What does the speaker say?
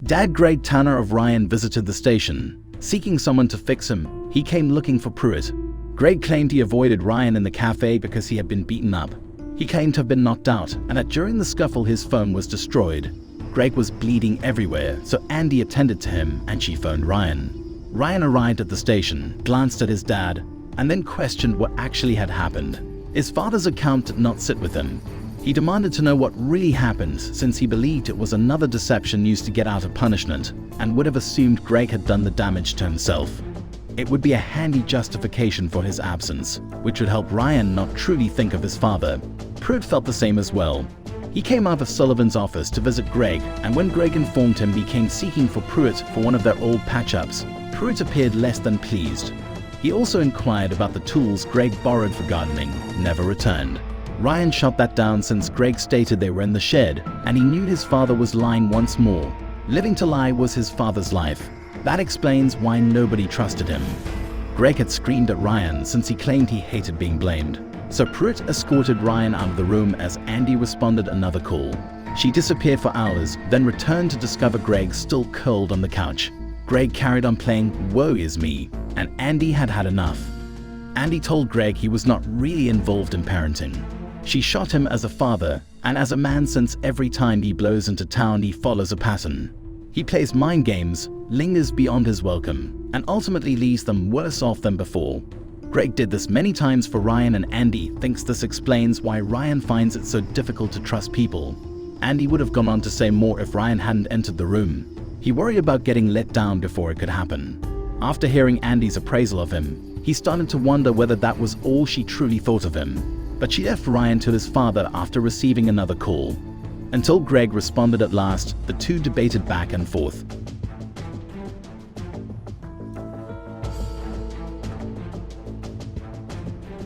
Dad Greg Tanner of Ryan visited the station. Seeking someone to fix him, he came looking for Pruitt. Greg claimed he avoided Ryan in the cafe because he had been beaten up. He claimed to have been knocked out and that during the scuffle his phone was destroyed. Greg was bleeding everywhere, so Andy attended to him and she phoned Ryan. Ryan arrived at the station, glanced at his dad, and then questioned what actually had happened. His father's account did not sit with him. He demanded to know what really happened since he believed it was another deception used to get out of punishment and would have assumed Greg had done the damage to himself. It would be a handy justification for his absence, which would help Ryan not truly think of his father. Pruitt felt the same as well. He came out of Sullivan's office to visit Greg, and when Greg informed him he came seeking for Pruitt for one of their old patch-ups, Pruitt appeared less than pleased. He also inquired about the tools Greg borrowed for gardening, never returned. Ryan shot that down since Greg stated they were in the shed, and he knew his father was lying once more. Living to lie was his father's life. That explains why nobody trusted him. Greg had screamed at Ryan since he claimed he hated being blamed. So Pruitt escorted Ryan out of the room as Andy responded another call. She disappeared for hours, then returned to discover Greg still curled on the couch. Greg carried on playing Woe Is Me, and Andy had had enough. Andy told Greg he was not really involved in parenting. She shot him as a father and as a man since every time he blows into town he follows a pattern. He plays mind games, lingers beyond his welcome, and ultimately leaves them worse off than before. Greg did this many times for Ryan, and Andy thinks this explains why Ryan finds it so difficult to trust people. Andy would have gone on to say more if Ryan hadn't entered the room. He worried about getting let down before it could happen. After hearing Andy's appraisal of him, he started to wonder whether that was all she truly thought of him. But she left Ryan to his father after receiving another call. Until Greg responded at last, the two debated back and forth.